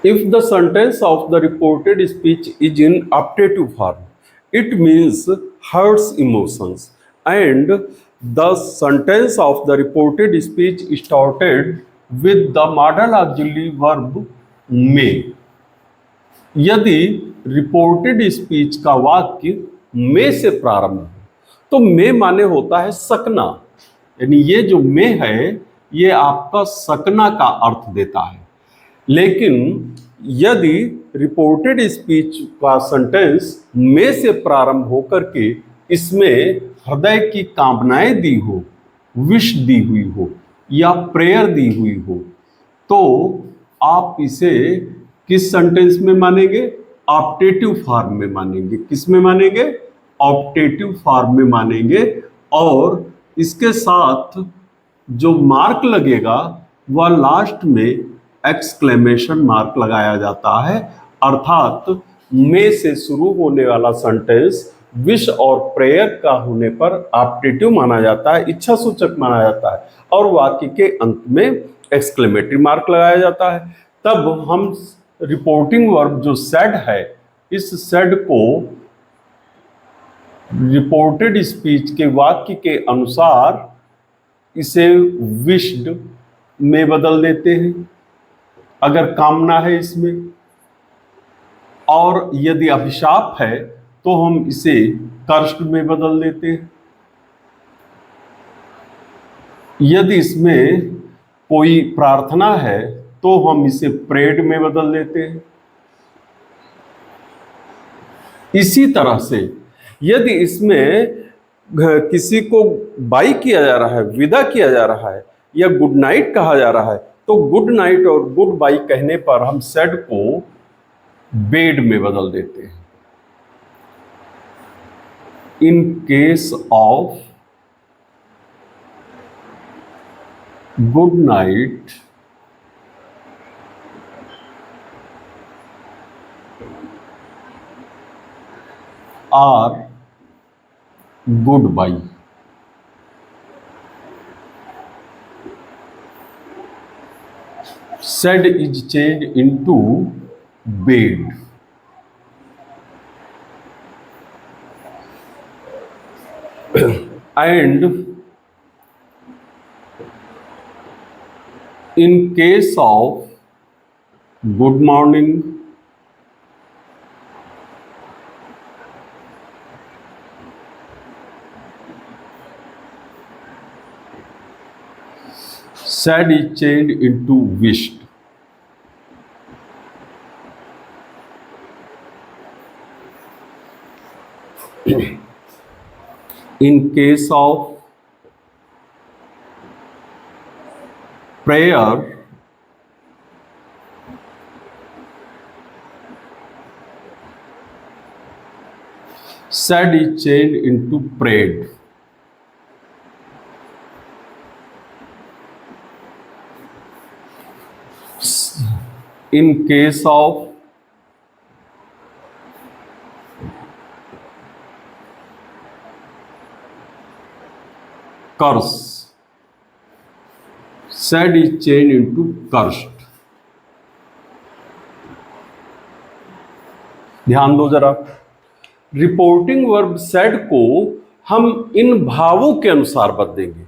If the sentence of the reported speech is in optative form, it means hurts emotions, and the sentence of the reported speech started with the modal auxiliary verb may. यदि reported speech का वाक्य में से प्रारंभ हो तो में माने होता है सकना, यानी ये जो में है ये आपका सकना का अर्थ देता है। लेकिन यदि रिपोर्टेड स्पीच का सेंटेंस में से प्रारंभ होकर के इसमें हृदय की कामनाएं दी हो, विश दी हुई हो या प्रेयर दी हुई हो, तो आप इसे किस सेंटेंस में मानेंगे? ऑप्टेटिव फॉर्म में मानेंगे। किस में मानेंगे? ऑप्टेटिव फॉर्म में मानेंगे। और इसके साथ जो मार्क लगेगा वह लास्ट में एक्सक्लेमेशन मार्क लगाया जाता है, अर्थात में से शुरू होने वाला सेंटेंस विश और प्रेयर का होने पर ऑप्टेटिव माना जाता है, इच्छा सूचक माना जाता है, और वाक्य के अंत में एक्सक्लेमेटरी मार्क लगाया जाता है। तब हम रिपोर्टिंग वर्ब जो सेड है, इस सेड को रिपोर्टेड स्पीच के वाक्य के अनुसार इसे विश्ड में बदल देते हैं अगर कामना है इसमें, और यदि अभिशाप है तो हम इसे कर्स्ट में बदल देते हैं। यदि इसमें कोई प्रार्थना है तो हम इसे प्रेड में बदल देते हैं। इसी तरह से यदि इसमें किसी को बाय किया जा रहा है, विदा किया जा रहा है या गुड नाइट कहा जा रहा है, तो गुड नाइट और गुड बाय कहने पर हम सेड को बेड में बदल देते हैं। In case of good night और goodbye, said is changed into bed. And in case of good morning, said is changed into wished. In case of prayer, said is changed into prayed. In case of curse, said is changed into cursed. ध्यान दो जरा, reporting verb said को हम इन भावों के अनुसार बदलेंगे।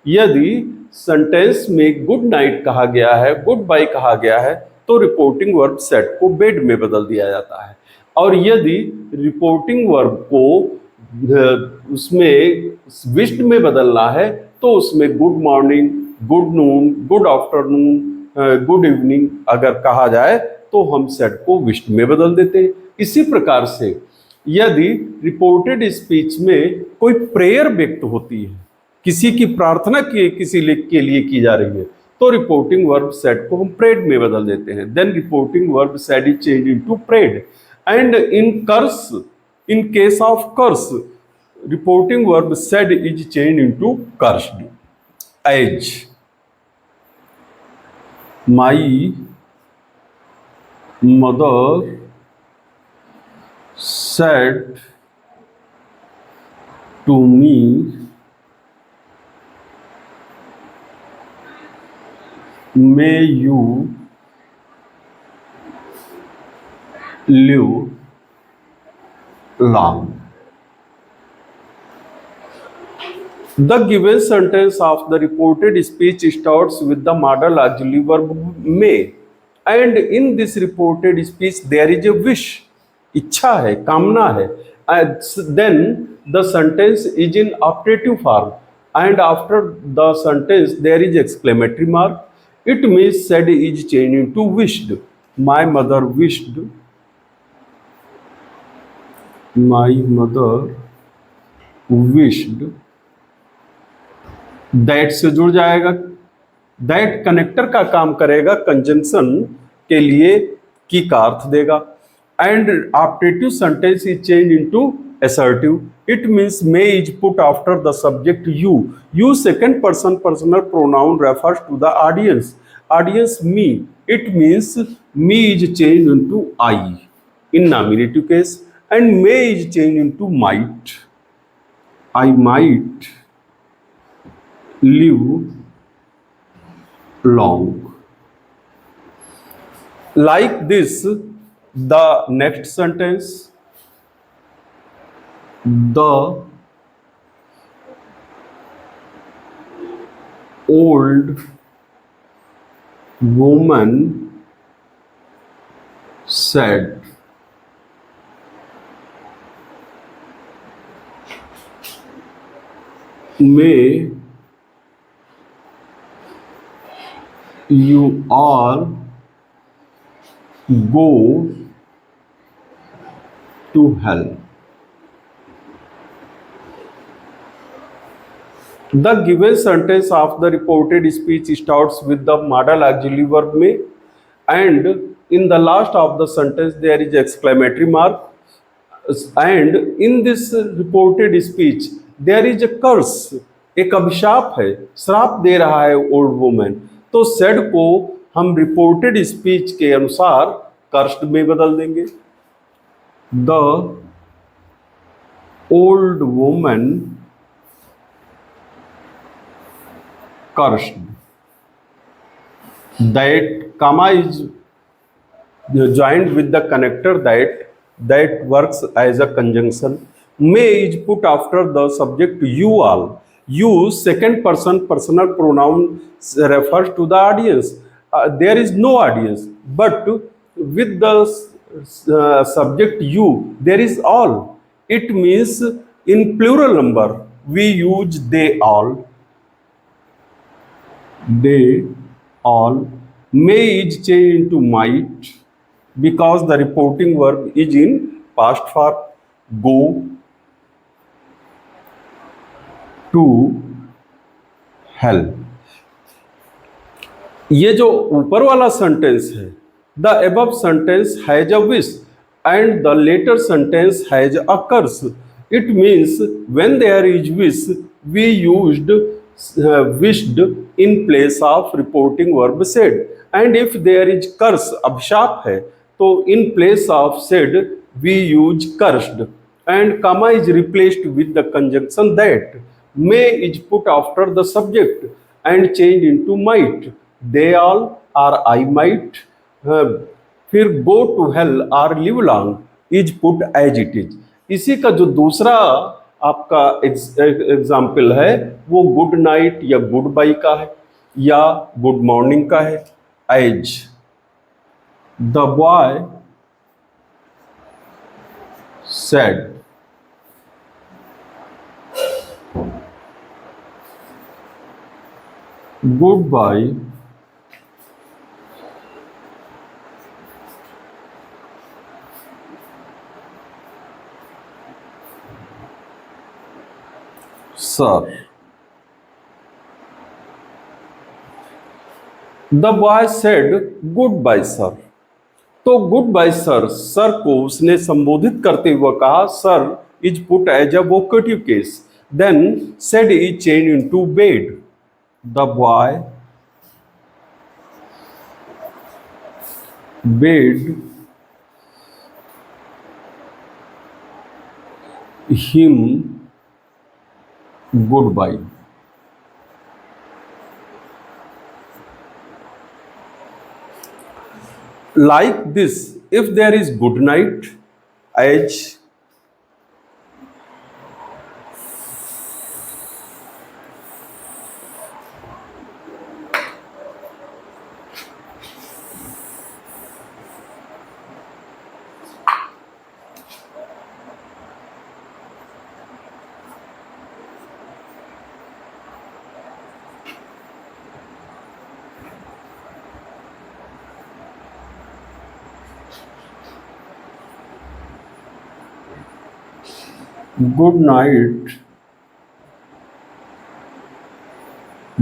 यदि सेंटेंस में गुड नाइट कहा गया है, गुड बाय कहा गया है, तो रिपोर्टिंग वर्ब सेड को बेड में बदल दिया जाता है। और यदि रिपोर्टिंग वर्ब को उसमें विश्ड में बदलना है तो उसमें good morning, good noon, good afternoon, good evening अगर कहा जाए तो हम सेड को विश्ड में बदल देते हैं। इसी प्रकार से यदि रिपोर्टेड स्पीच में कोई प्रेयर व्यक्त होती है, किसी की प्रार्थना किसी के लिए की जा रही है, तो रिपोर्टिंग वर्ब सेड को हम प्रेड में बदल देते हैं। Then reporting verb said is change into prayed. And in curse, in case of curse, reporting verb said is change into cursed. As my mother said to me, may you live long. The given sentence of the reported speech starts with the modal auxiliary verb may, and in this reported speech there is a wish, इच्छा है, कामना है, and then the sentence is in operative form, and after the sentence there is exclamatory mark. It means said is changed into wished. My mother wished. My mother wished. That से जुड़ जाएगा, that connector का काम करेगा conjunction के लिए, की का अर्थ देगा, and optative sentence is change into assertive. It means may is put after the subject you. You second person personal pronoun refers to the audience. Audience me. It means me is changed into I in nominative case, and may is changed into might. I might live long. Like this, the next sentence, the old woman said, may you all go to hell. The given sentence of the reported speech starts with the modal auxiliary verb may, and in the last of the sentence there is exclamatory mark, and in this reported speech there is a curse, एक अभिशाप है, श्राप दे रहा है old women, तो said को हम reported speech के अनुसार कर्स्ड में बदल देंगे. The old woman cursed. That comma is joined with the connector that works as a conjunction. May is put after the subject you all. You second person personal pronoun refers to the audience. There is no audience, but with the subject you there is all. It means in plural number we use they all. They all. May is changed into might because the reporting verb is in past form. Go to hell. ये जो ऊपर वाला sentence है, the above sentence has a wish and the later sentence has a curse. It means when there is wish we used wished in place of reporting verb said, and if there is curse अभिशाप है तो in place of said we use cursed, and comma is replaced with the conjunction that. May is put after the subject and changed into might. They all or I might. फिर go to hell or live long is put as it is. इसी का जो दूसरा आपका example है वो good night या goodbye का है या गुड मॉर्निंग का है. As the boy said, goodbye sir. The boy said goodbye sir. तो गुड बाय सर, सर को उसने संबोधित करते हुए कहा. Sir is put as a vocative case, then said is change into bade. The boy bade him goodbye. Like this, if there is good night, as good night,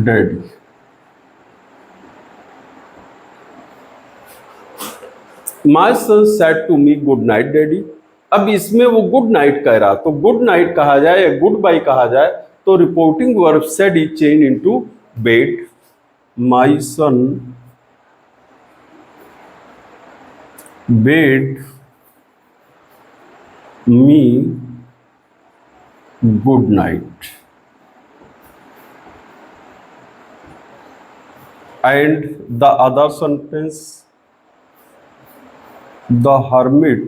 daddy. My son said to me good night daddy. अब इसमें वो good night कह रहा, तो good night कहा जाए या good bye कहा जाए, तो reporting verb said is change into bed. My son bed me good night. And the other sentence, the hermit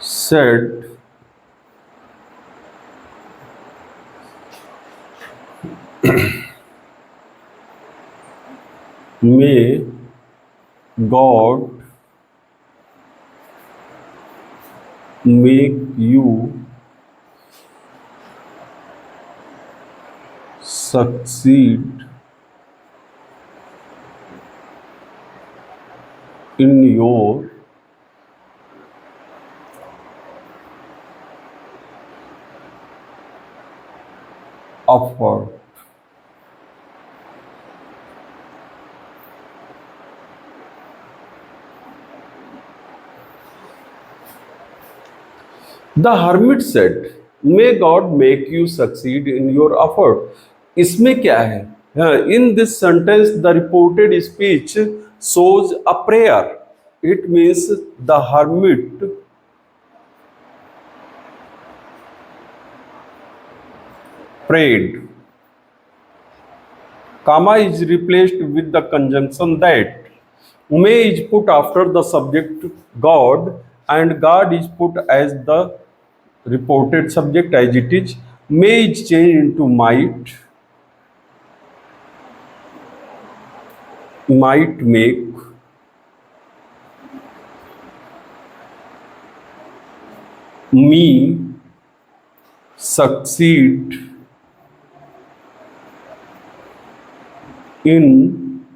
said may God make you succeed in your effort. The hermit said, may God make you succeed in your effort. इसमें क्या है? In this sentence, the reported speech shows a prayer. It means the hermit prayed. Comma is replaced with the conjunction that. May is put after the subject God, and God is put as the reported subject as it is. May is changed into might. Might make. Me succeed in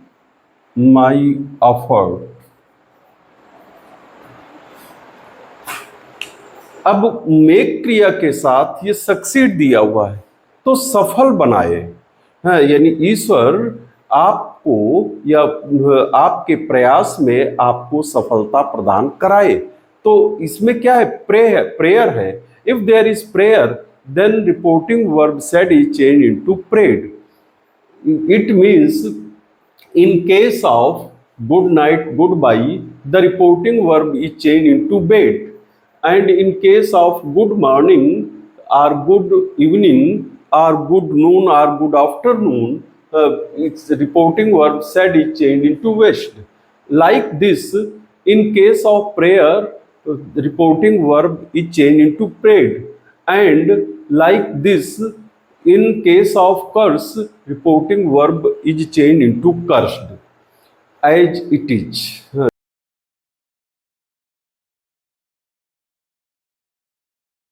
my effort. अब make क्रिया के साथ ये succeed दिया हुआ है, तो सफल बनाए. हाँ, यानी ईश्वर आपको या आपके प्रयास में आपको सफलता प्रदान कराए. तो इसमें क्या है? प्रेयर है. If there is prayer, then reporting verb said is change into prayed. It means in case of good night, goodbye, the reporting verb is changed into bed. And in case of good morning or good evening or good noon or good afternoon, its reporting verb said is changed into west. Like this, in case of prayer, the reporting verb is changed into prayed. And like this, in case of curse, reporting verb is changed into cursed, as it is.